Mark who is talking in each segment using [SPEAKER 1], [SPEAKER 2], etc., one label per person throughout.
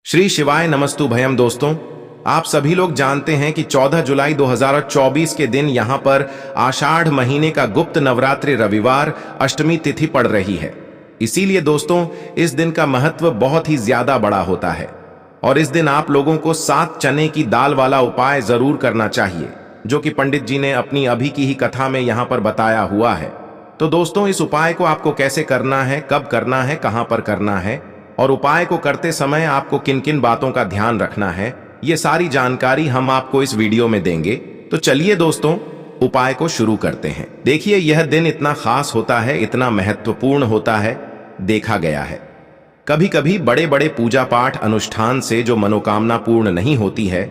[SPEAKER 1] श्री शिवाय नमस्तु भयम। दोस्तों, आप सभी लोग जानते हैं कि 14 जुलाई 2024 के दिन यहां पर आषाढ़ महीने का गुप्त नवरात्रि रविवार अष्टमी तिथि पड़ रही है। इसीलिए दोस्तों, इस दिन का महत्व बहुत ही ज्यादा बड़ा होता है और इस दिन आप लोगों को 7 चने की दाल वाला उपाय जरूर करना चाहिए, जो कि पंडित जी ने अपनी अभी की ही कथा में यहां पर बताया हुआ है। तो दोस्तों, इस उपाय को आपको कैसे करना है, कब करना है, कहां पर करना है और उपाय को करते समय आपको किन किन बातों का ध्यान रखना है, ये सारी जानकारी हम आपको इस वीडियो में देंगे। तो चलिए दोस्तों, उपाय को शुरू करते हैं। देखिए, यह दिन इतना खास होता है, इतना महत्वपूर्ण होता है, देखा गया है कभी कभी बड़े बड़े पूजा पाठ अनुष्ठान से जो मनोकामना पूर्ण नहीं होती है,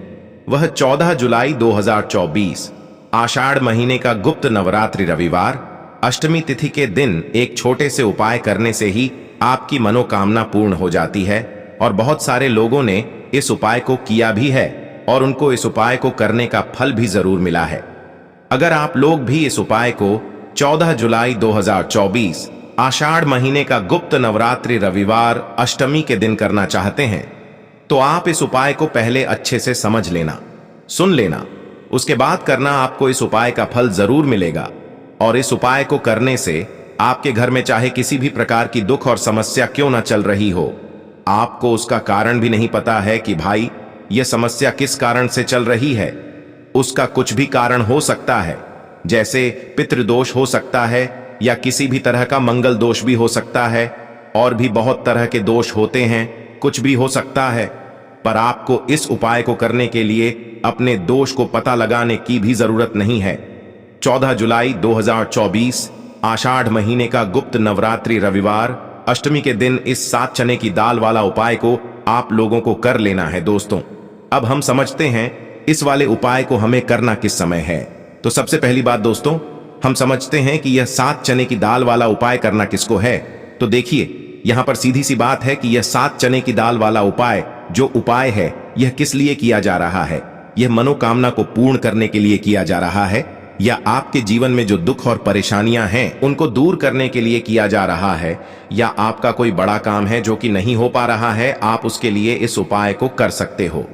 [SPEAKER 1] वह 14 जुलाई 2024 आषाढ़ महीने का गुप्त नवरात्रि रविवार अष्टमी तिथि के दिन एक छोटे से उपाय करने से ही आपकी मनोकामना पूर्ण हो जाती है। और बहुत सारे लोगों ने इस उपाय को किया भी है और उनको इस उपाय को करने का फल भी जरूर मिला है। अगर आप लोग भी इस उपाय को 14 जुलाई 2024 आषाढ़ महीने का गुप्त नवरात्रि रविवार अष्टमी के दिन करना चाहते हैं, तो आप इस उपाय को पहले अच्छे से समझ लेना, सुन लेना, उसके बाद करना। आपको इस उपाय का फल जरूर मिलेगा और इस उपाय को करने से आपके घर में चाहे किसी भी प्रकार की दुख और समस्या क्यों ना चल रही हो, आपको उसका कारण भी नहीं पता है कि भाई यह समस्या किस कारण से चल रही है, उसका कुछ भी कारण हो सकता है, जैसे पितृदोष हो सकता है या किसी भी तरह का मंगल दोष भी हो सकता है, और भी बहुत तरह के दोष होते हैं, कुछ भी हो सकता है। पर आपको इस उपाय को करने के लिए अपने दोष को पता लगाने की भी जरूरत नहीं है। 14 जुलाई 2024 आषाढ़ महीने का गुप्त नवरात्रि रविवार अष्टमी के दिन इस 7 चने की दाल वाला उपाय को आप लोगों को कर लेना है। दोस्तों, अब हम समझते हैं इस वाले उपाय को हमें करना किस समय है। तो सबसे पहली बात दोस्तों, हम समझते हैं कि यह 7 चने की दाल वाला उपाय करना किसको है। तो देखिए, यहां पर सीधी सी बात है कि यह 7 चने की दाल वाला उपाय जो उपाय है, यह किस लिए किया जा रहा है। यह मनोकामना को पूर्ण करने के लिए किया जा रहा है, या आपके जीवन में जो दुख और परेशानियां हैं उनको दूर करने के लिए किया जा रहा है, या आपका कोई बड़ा काम है जो कि नहीं हो पा रहा है, आप उसके लिए इस उपाय को कर सकते हो।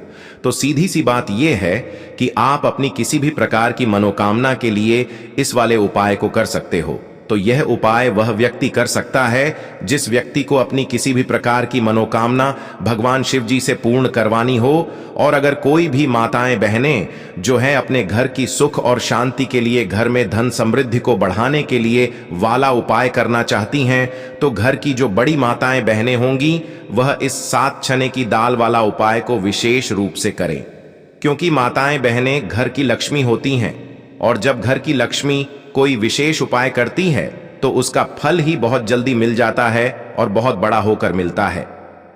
[SPEAKER 1] तो सीधी सी बात यह है कि आप अपनी किसी भी प्रकार की मनोकामना के लिए इस वाले उपाय को कर सकते हो। तो यह उपाय वह व्यक्ति कर सकता है जिस व्यक्ति को अपनी किसी भी प्रकार की मनोकामना भगवान शिव जी से पूर्ण करवानी हो। और अगर कोई भी माताएं बहनें जो है अपने घर की सुख और शांति के लिए, घर में धन समृद्धि को बढ़ाने के लिए वाला उपाय करना चाहती हैं, तो घर की जो बड़ी माताएं बहनें होंगी वह इस 7 चने की दाल वाला उपाय को विशेष रूप से करें, क्योंकि माताएं बहनें घर की लक्ष्मी होती हैं और जब घर की लक्ष्मी कोई विशेष उपाय करती है तो उसका फल ही बहुत जल्दी मिल जाता है और बहुत बड़ा होकर मिलता है।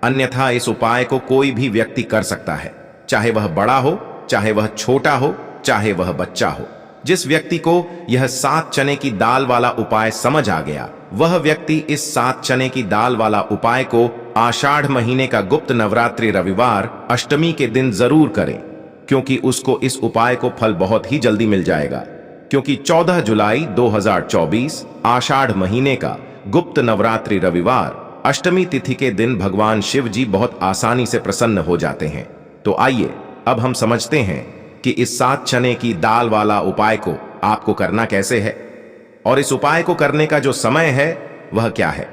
[SPEAKER 1] अन्यथा इस उपाय को कोई भी व्यक्ति कर सकता है, चाहे वह बड़ा हो, चाहे वह छोटा हो, चाहे वह बच्चा हो। जिस व्यक्ति को यह 7 चने की दाल वाला उपाय समझ आ गया, वह व्यक्ति इस 7 चने की दाल वाला उपाय को आषाढ़ महीने का गुप्त नवरात्रि रविवार अष्टमी के दिन जरूर करें, क्योंकि उसको इस उपाय को फल बहुत ही जल्दी मिल जाएगा। क्योंकि 14 जुलाई 2024 आषाढ़ महीने का गुप्त नवरात्रि रविवार अष्टमी तिथि के दिन भगवान शिव जी बहुत आसानी से प्रसन्न हो जाते हैं। तो आइए अब हम समझते हैं कि इस 7 चने की दाल वाला उपाय को आपको करना कैसे है और इस उपाय को करने का जो समय है वह क्या है।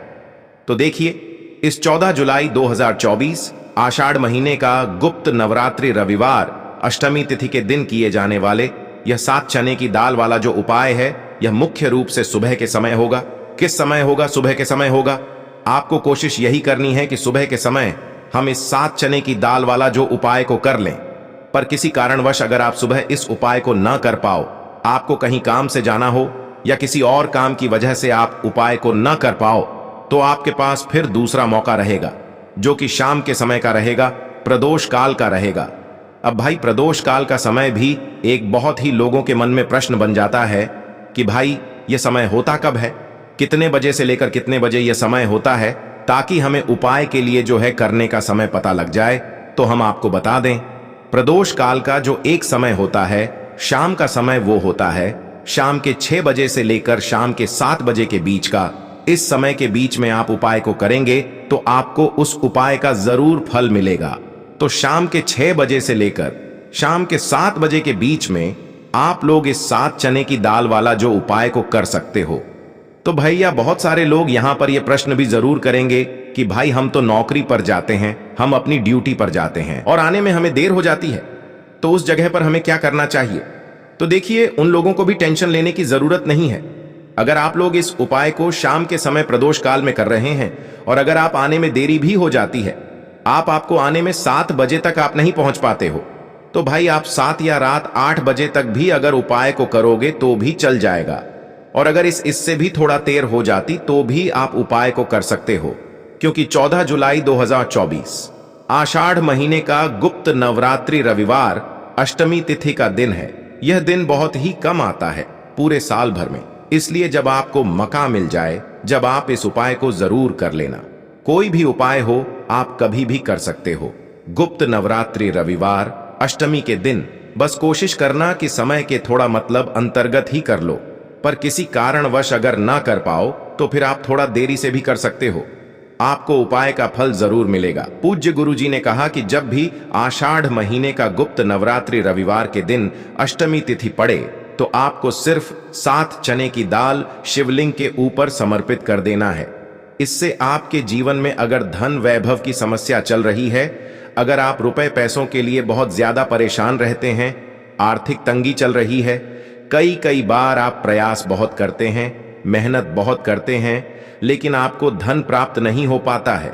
[SPEAKER 1] तो देखिए, इस 14 जुलाई 2024 आषाढ़ महीने का गुप्त नवरात्रि रविवार अष्टमी तिथि के दिन किए जाने वाले यह 7 चने की दाल वाला जो उपाय है, यह मुख्य रूप से सुबह के समय होगा। किस समय होगा? सुबह के समय होगा। आपको कोशिश यही करनी है कि सुबह के समय हम इस 7 चने की दाल वाला जो उपाय को कर लें। पर किसी कारणवश अगर आप सुबह इस उपाय को न कर पाओ, आपको कहीं काम से जाना हो या किसी और काम की वजह से आप उपाय को न कर पाओ, तो आपके पास फिर दूसरा मौका रहेगा, जो कि शाम के समय का रहेगा, प्रदोष काल का रहेगा। अब भाई, प्रदोष काल का समय भी एक बहुत ही लोगों के मन में प्रश्न बन जाता है कि भाई यह समय होता कब है, कितने बजे से लेकर कितने बजे यह समय होता है, ताकि हमें उपाय के लिए जो है करने का समय पता लग जाए। तो हम आपको बता दें, प्रदोष काल का जो एक समय होता है, शाम का समय, वो होता है शाम के 6 बजे से लेकर शाम के 7 बजे के बीच का। इस समय के बीच में आप उपाय को करेंगे तो आपको उस उपाय का जरूर फल मिलेगा। तो शाम के 6 बजे से लेकर शाम के 7 बजे के बीच में आप लोग इस 7 चने की दाल वाला जो उपाय को कर सकते हो। तो भैया बहुत सारे लोग यहां पर यह प्रश्न भी जरूर करेंगे कि भाई हम तो नौकरी पर जाते हैं, हम अपनी ड्यूटी पर जाते हैं और आने में हमें देर हो जाती है, तो उस जगह पर हमें क्या करना चाहिए? तो देखिए, उन लोगों को भी टेंशन लेने की जरूरत नहीं है। अगर आप लोग इस उपाय को शाम के समय प्रदोष काल में कर रहे हैं और अगर आप आने में देरी भी हो जाती है, आपको आने में 7 बजे तक आप नहीं पहुंच पाते हो, तो भाई आप 7 या रात 8 बजे तक भी अगर उपाय को करोगे तो भी चल जाएगा। और अगर इससे भी थोड़ा देर हो जाती तो भी आप उपाय को कर सकते हो, क्योंकि 14 जुलाई 2024 आषाढ़ महीने का गुप्त नवरात्रि रविवार अष्टमी तिथि का दिन है। यह दिन बहुत ही कम आता है पूरे साल भर में, इसलिए जब आपको मौका मिल जाए, जब आप इस उपाय को जरूर कर लेना। कोई भी उपाय हो आप कभी भी कर सकते हो। गुप्त नवरात्रि रविवार अष्टमी के दिन बस कोशिश करना कि समय के थोड़ा मतलब अंतर्गत ही कर लो, पर किसी कारणवश अगर ना कर पाओ तो फिर आप थोड़ा देरी से भी कर सकते हो, आपको उपाय का फल जरूर मिलेगा। पूज्य गुरुजी ने कहा कि जब भी आषाढ़ महीने का गुप्त नवरात्रि रविवार के दिन अष्टमी तिथि पड़े तो आपको सिर्फ 7 चने की दाल शिवलिंग के ऊपर समर्पित कर देना है। इससे आपके जीवन में अगर धन वैभव की समस्या चल रही है, अगर आप रुपए पैसों के लिए बहुत ज्यादा परेशान रहते हैं, आर्थिक तंगी चल रही है, कई बार आप प्रयास बहुत करते हैं, मेहनत बहुत करते हैं, लेकिन आपको धन प्राप्त नहीं हो पाता है,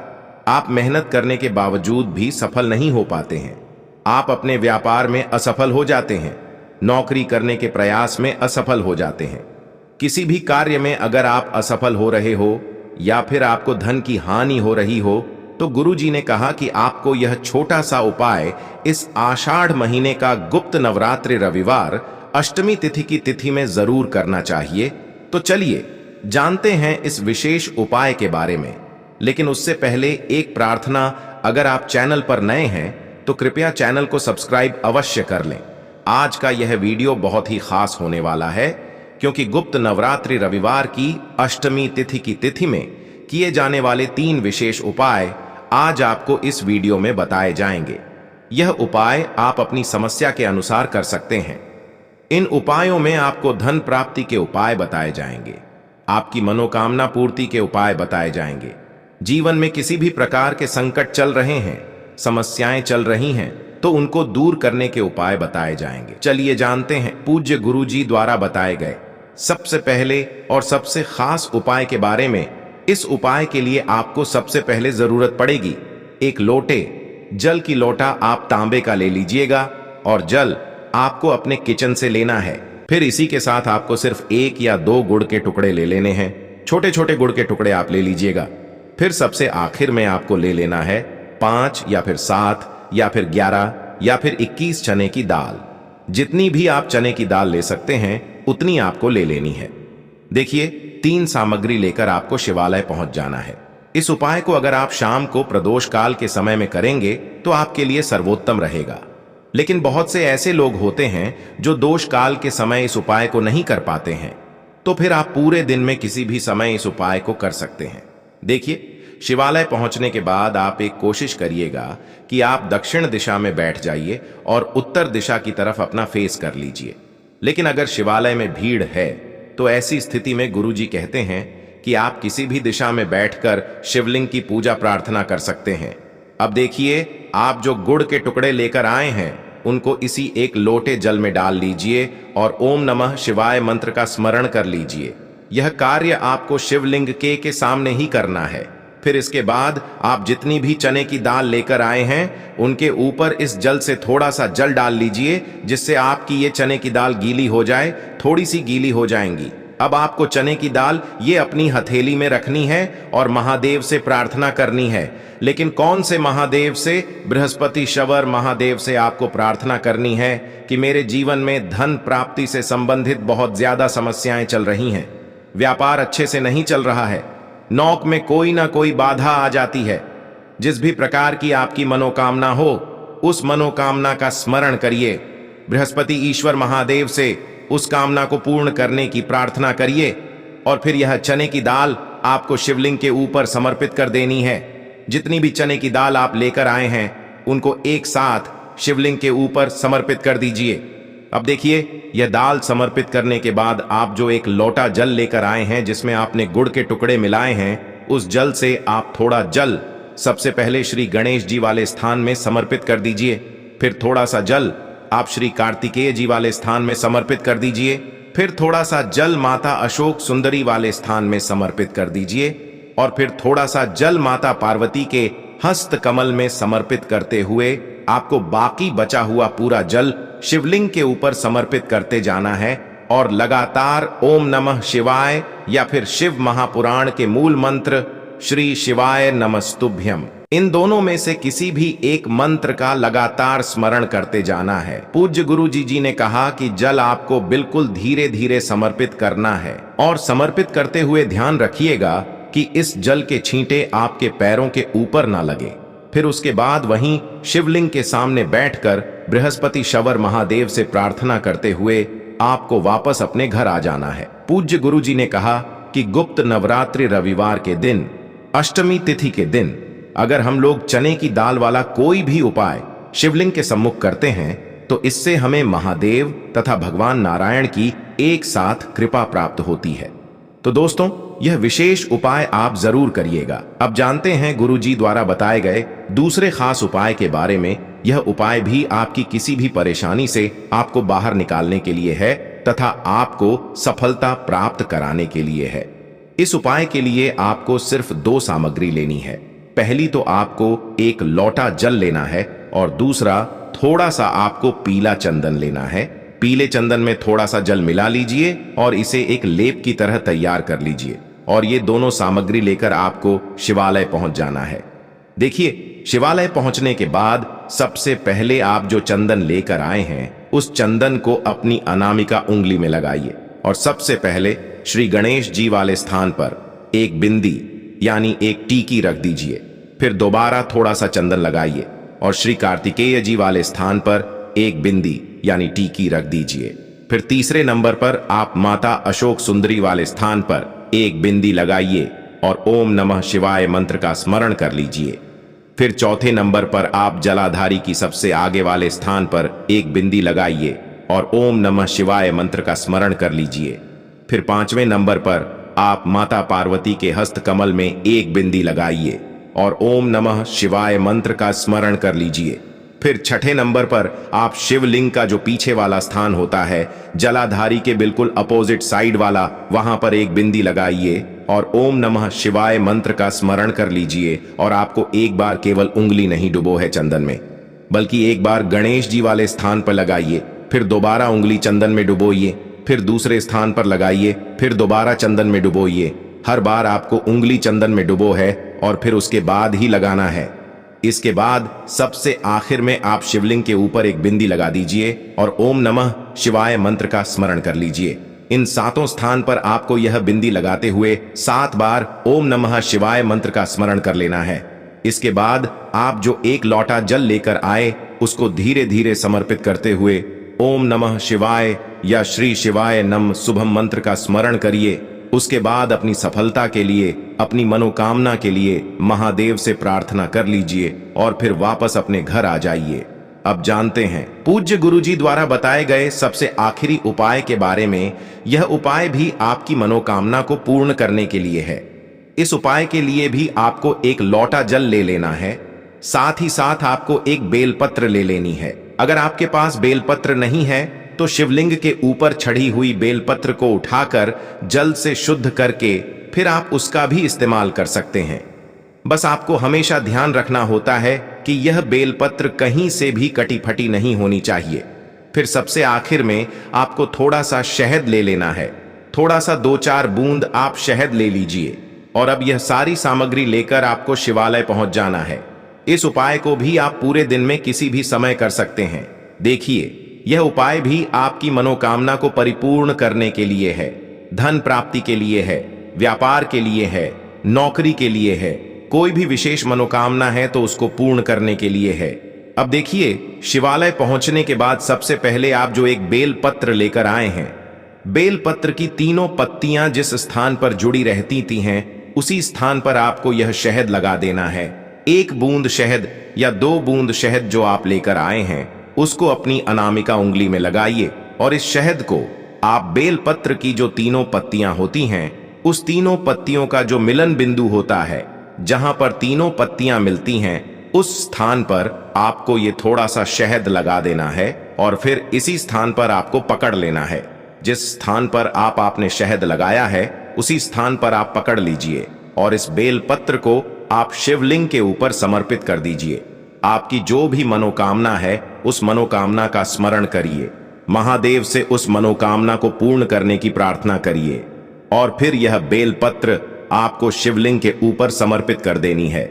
[SPEAKER 1] आप मेहनत करने के बावजूद भी सफल नहीं हो पाते हैं, आप अपने व्यापार में असफल हो जाते हैं, नौकरी करने के प्रयास में असफल हो जाते हैं, किसी भी कार्य में अगर आप असफल हो रहे हो या फिर आपको धन की हानि हो रही हो, तो गुरुजी ने कहा कि आपको यह छोटा सा उपाय इस आषाढ़ महीने का गुप्त नवरात्रि रविवार अष्टमी तिथि की तिथि में जरूर करना चाहिए। तो चलिए जानते हैं इस विशेष उपाय के बारे में, लेकिन उससे पहले एक प्रार्थना, अगर आप चैनल पर नए हैं तो कृपया चैनल को सब्सक्राइब अवश्य कर लें। आज का यह वीडियो बहुत ही खास होने वाला है, क्योंकि गुप्त नवरात्रि रविवार की अष्टमी तिथि की तिथि में किए जाने वाले 3 विशेष उपाय आज आपको इस वीडियो में बताए जाएंगे। यह उपाय आप अपनी समस्या के अनुसार कर सकते हैं। इन उपायों में आपको धन प्राप्ति के उपाय बताए जाएंगे, आपकी मनोकामना पूर्ति के उपाय बताए जाएंगे, जीवन में किसी भी प्रकार के संकट चल रहे हैं, समस्याएं चल रही हैं, तो उनको दूर करने के उपाय बताए जाएंगे। चलिए जानते हैं पूज्य गुरुजी द्वारा बताए गए सबसे पहले और सबसे खास उपाय के बारे में। इस उपाय के लिए आपको सबसे पहले जरूरत पड़ेगी एक लोटे जल की। लोटा आप तांबे का ले लीजिएगा और जल आपको अपने किचन से लेना है। फिर इसी के साथ आपको सिर्फ 1 या 2 गुड़ के टुकड़े ले लेने हैं, छोटे छोटे गुड़ के टुकड़े आप ले लीजिएगा। फिर सबसे आखिर में आपको ले लेना है 5 या फिर 7 या फिर 11 या फिर 21 चने की दाल। जितनी भी आप चने की दाल ले सकते हैं उतनी आपको ले लेनी है। देखिए 3 सामग्री लेकर आपको शिवालय पहुंच जाना है। इस उपाय को अगर आप शाम को प्रदोष काल के समय में करेंगे तो आपके लिए सर्वोत्तम रहेगा, लेकिन बहुत से ऐसे लोग होते हैं जो दोष काल के समय इस उपाय को नहीं कर पाते हैं, तो फिर आप पूरे दिन में किसी भी समय इस उपाय को कर सकते हैं। देखिए शिवालय पहुंचने के बाद आप एक कोशिश करिएगा कि आप दक्षिण दिशा में बैठ जाइए और उत्तर दिशा की तरफ अपना फेस कर लीजिए। लेकिन अगर शिवालय में भीड़ है तो ऐसी स्थिति में गुरुजी कहते हैं कि आप किसी भी दिशा में बैठकर शिवलिंग की पूजा प्रार्थना कर सकते हैं। अब देखिए, आप जो गुड़ के टुकड़े लेकर आए हैं उनको इसी एक लोटे जल में डाल लीजिए और ओम नमः शिवाय मंत्र का स्मरण कर लीजिए। यह कार्य आपको शिवलिंग के सामने ही करना है। फिर इसके बाद आप जितनी भी चने की दाल लेकर आए हैं उनके ऊपर इस जल से थोड़ा सा जल डाल लीजिए, जिससे आपकी ये चने की दाल गीली हो जाए, थोड़ी सी गीली हो जाएंगी। अब आपको चने की दाल ये अपनी हथेली में रखनी है और महादेव से प्रार्थना करनी है। लेकिन कौन से महादेव से? बृहस्पति शवर महादेव से आपको प्रार्थना करनी है कि मेरे जीवन में धन प्राप्ति से संबंधित बहुत ज्यादा समस्याएं चल रही हैं, व्यापार अच्छे से नहीं चल रहा है, नौक में कोई ना कोई बाधा आ जाती है। जिस भी प्रकार की आपकी मनोकामना हो उस मनोकामना का स्मरण करिए, बृहस्पति ईश्वर महादेव से उस कामना को पूर्ण करने की प्रार्थना करिए और फिर यह चने की दाल आपको शिवलिंग के ऊपर समर्पित कर देनी है। जितनी भी चने की दाल आप लेकर आए हैं उनको एक साथ शिवलिंग के ऊपर समर्पित कर दीजिए। अब देखिए, यह दाल समर्पित करने के बाद आप जो एक लोटा जल लेकर आए हैं जिसमें आपने गुड़ के टुकड़े मिलाए हैं, उस जल से आप थोड़ा जल सबसे पहले श्री गणेश जी वाले स्थान में समर्पित कर दीजिए। फिर थोड़ा सा जल आप श्री कार्तिकेय जी वाले स्थान में समर्पित कर दीजिए। फिर थोड़ा सा जल माता अशोक सुंदरी वाले स्थान में समर्पित कर दीजिए और फिर थोड़ा सा जल माता पार्वती के हस्त कमल में समर्पित करते हुए आपको बाकी बचा हुआ पूरा जल शिवलिंग के ऊपर समर्पित करते जाना है और लगातार ओम नमः शिवाय या फिर शिव महापुराण के मूल मंत्र श्री शिवाय नमस्तुभ्यम, इन दोनों में से किसी भी एक मंत्र का लगातार स्मरण करते जाना है। पूज्य गुरु जी ने कहा कि जल आपको बिल्कुल धीरे धीरे समर्पित करना है और समर्पित करते हुए ध्यान रखिएगा कि इस जल के छींटे आपके पैरों के ऊपर ना लगे। फिर उसके बाद वहीं शिवलिंग के सामने बैठकर बृहस्पति शवर महादेव से प्रार्थना करते हुए आपको वापस अपने घर आ जाना है। पूज्य गुरु जी ने कहा कि गुप्त नवरात्रि रविवार के दिन, अष्टमी तिथि के दिन अगर हम लोग चने की दाल वाला कोई भी उपाय शिवलिंग के सम्मुख करते हैं तो इससे हमें महादेव तथा भगवान नारायण की एक साथ कृपा प्राप्त होती है। तो दोस्तों, यह विशेष उपाय आप जरूर करिएगा। अब जानते हैं गुरुजी द्वारा बताए गए दूसरे खास उपाय के बारे में। यह उपाय भी आपकी किसी भी परेशानी से आपको बाहर निकालने के लिए है तथा आपको सफलता प्राप्त कराने के लिए है। इस उपाय के लिए आपको सिर्फ 2 सामग्री लेनी है। पहली तो आपको एक लोटा जल लेना है और दूसरा थोड़ा सा आपको पीला चंदन लेना है। पीले चंदन में थोड़ा सा जल मिला लीजिए और इसे एक लेप की तरह तैयार कर लीजिए और ये दोनों सामग्री लेकर आपको शिवालय पहुंच जाना है। देखिए, शिवालय पहुंचने के बाद सबसे पहले आप जो चंदन लेकर आए हैं उस चंदन को अपनी अनामिका उंगली में लगाइए और सबसे पहले श्री गणेश जी वाले स्थान पर एक बिंदी यानी एक टीकी रख दीजिए। फिर दोबारा थोड़ा सा चंदन लगाइए और श्री कार्तिकेय जी वाले स्थान पर एक बिंदी यानी टीकी रख दीजिए। फिर तीसरे नंबर पर आप माता अशोक सुंदरी वाले स्थान पर एक बिंदी लगाइए और ओम नमः शिवाय मंत्र का स्मरण कर लीजिए। फिर चौथे नंबर पर आप जलाधारी की सबसे आगे वाले स्थान पर एक बिंदी लगाइए और ओम नमः शिवाय मंत्र का स्मरण कर लीजिए। फिर 5वें नंबर पर आप माता पार्वती के हस्त कमल में एक बिंदी लगाइए और ओम नमः शिवाय मंत्र का स्मरण कर लीजिए। फिर 6ठे नंबर पर आप शिवलिंग का जो पीछे वाला स्थान होता है, जलाधारी के बिल्कुल अपोजिट साइड वाला, वहां पर एक बिंदी लगाइए और ओम नमः शिवाय मंत्र का स्मरण कर लीजिए। और आपको एक बार केवल उंगली नहीं डुबो है चंदन में, बल्कि एक बार गणेश जी वाले स्थान पर लगाइए, फिर दोबारा उंगली चंदन में डुबोइए, फिर दूसरे स्थान पर लगाइए, फिर दोबारा चंदन में डुबोइए। हर बार आपको उंगली चंदन में डुबो है और फिर उसके बाद ही लगाना है। इसके बाद सबसे आखिर में आप शिवलिंग के ऊपर एक बिंदी लगा दीजिए और ओम नमः शिवाय मंत्र का स्मरण कर लीजिए। इन 7 स्थान पर आपको यह बिंदी लगाते हुए 7 बार ओम नमः शिवाय मंत्र का स्मरण कर लेना है। इसके बाद आप जो एक लोटा जल लेकर आए उसको धीरे धीरे समर्पित करते हुए ओम नमः शिवाय या श्री शिवाय नम शुभम मंत्र का स्मरण करिए। उसके बाद अपनी सफलता के लिए, अपनी मनोकामना के लिए महादेव से प्रार्थना कर लीजिए और फिर वापस अपने घर आ जाइए। अब जानते हैं पूज्य गुरुजी द्वारा बताए गए सबसे आखिरी उपाय के बारे में। यह उपाय भी आपकी मनोकामना को पूर्ण करने के लिए है। इस उपाय के लिए भी आपको एक लोटा जल ले लेना है, साथ ही साथ आपको एक बेलपत्र ले लेनी है। अगर आपके पास बेलपत्र नहीं है तो शिवलिंग के ऊपर चढ़ी हुई बेलपत्र को उठाकर जल से शुद्ध करके फिर आप उसका भी इस्तेमाल कर सकते हैं। बस आपको हमेशा ध्यान रखना होता है कि यह बेलपत्र कहीं से भी कटी फटी नहीं होनी चाहिए। फिर सबसे आखिर में आपको थोड़ा सा शहद ले लेना है। थोड़ा सा 2-4 बूंद आप शहद ले लीजिए और अब यह सारी सामग्री लेकर आपको शिवालय पहुंच जाना है। इस उपाय को भी आप पूरे दिन में किसी भी समय कर सकते हैं। देखिए, यह उपाय भी आपकी मनोकामना को परिपूर्ण करने के लिए है, धन प्राप्ति के लिए है, व्यापार के लिए है, नौकरी के लिए है। कोई भी विशेष मनोकामना है तो उसको पूर्ण करने के लिए है। अब देखिए, शिवालय पहुंचने के बाद सबसे पहले आप जो एक बेल पत्र लेकर आए हैं, बेल पत्र की 3 पत्तियां जिस स्थान पर जुड़ी रहती थी हैं उसी स्थान पर आपको यह शहद लगा देना है। 1 बूंद शहद या 2 बूंद शहद जो आप लेकर आए हैं उसको अपनी अनामिका उंगली में लगाइए और इस शहद को आप बेलपत्र की जो तीनों पत्तियां होती हैं उस तीनों पत्तियों का जो मिलन बिंदु होता है, जहां पर तीनों पत्तियां मिलती हैं, उस स्थान पर आपको ये थोड़ा सा शहद लगा देना है और फिर इसी स्थान पर आपको पकड़ लेना है। जिस स्थान पर आपने शहद लगाया है उसी स्थान पर आप पकड़ लीजिए और इस बेलपत्र को आप शिवलिंग के ऊपर समर्पित कर दीजिए। आपकी जो भी मनोकामना है उस मनोकामना का स्मरण करिए, महादेव से उस मनोकामना को पूर्ण करने की प्रार्थना करिए और फिर यह बेलपत्र आपको शिवलिंग के ऊपर समर्पित कर देनी है।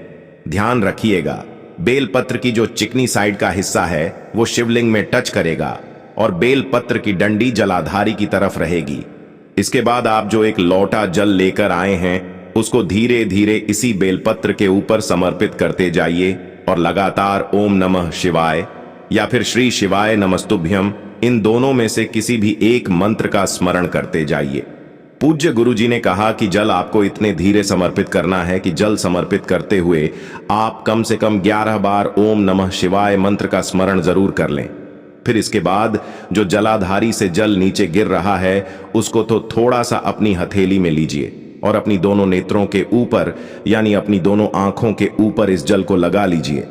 [SPEAKER 1] ध्यान रखिएगा, बेलपत्र की जो चिकनी साइड का हिस्सा है वो शिवलिंग में टच करेगा और बेलपत्र की डंडी जलाधारी की तरफ रहेगी। इसके बाद आप जो एक लोटा जल लेकर आए हैं उसको धीरे धीरे इसी बेलपत्र के ऊपर समर्पित करते जाइए और लगातार ओम नमः शिवाय या फिर श्री शिवाय नमस्तुभ्यम, इन दोनों में से किसी भी एक मंत्र का स्मरण करते जाइए। पूज्य गुरुजी ने कहा कि जल आपको इतने धीरे समर्पित करना है कि जल समर्पित करते हुए आप कम से कम 11 बार ओम नमः शिवाय मंत्र का स्मरण जरूर कर लें। फिर इसके बाद जो जलाधारी से जल नीचे गिर रहा है उसको तो थोड़ा सा अपनी हथेली में लीजिए और अपनी दोनों नेत्रों के ऊपर यानी अपनी दोनों आंखों के ऊपर इस जल को लगा लीजिए।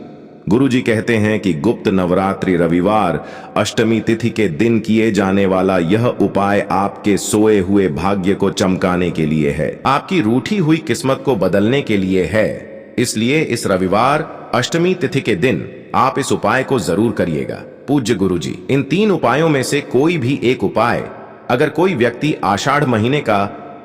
[SPEAKER 1] गुरुजी कहते हैं कि गुप्त नवरात्रि रविवार अष्टमी तिथि के दिन किए जाने वाला यह उपाय आपके सोए हुए भाग्य को चमकाने के लिए है, आपकी रूठी हुई किस्मत को बदलने के लिए है। इसलिए इस रविवार अष्टमी तिथि के दिन आप इस उपाय को जरूर करिएगा। पूज्य गुरुजी, इन 3 उपायों में से कोई भी एक उपाय अगर कोई व्यक्ति आषाढ़ महीने का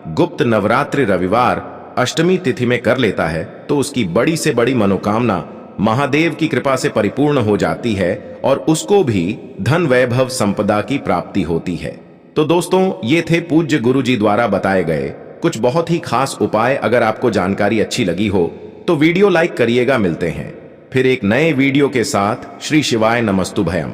[SPEAKER 1] गुप्त नवरात्रि रविवार अष्टमी तिथि में कर लेता है तो उसकी बड़ी से बड़ी मनोकामना महादेव की कृपा से परिपूर्ण हो जाती है और उसको भी धन वैभव संपदा की प्राप्ति होती है। तो दोस्तों, ये थे पूज्य गुरुजी द्वारा बताए गए कुछ बहुत ही खास उपाय। अगर आपको जानकारी अच्छी लगी हो तो वीडियो लाइक करिएगा। मिलते हैं फिर एक नए वीडियो के साथ। श्री शिवाय नमस्तुभयम।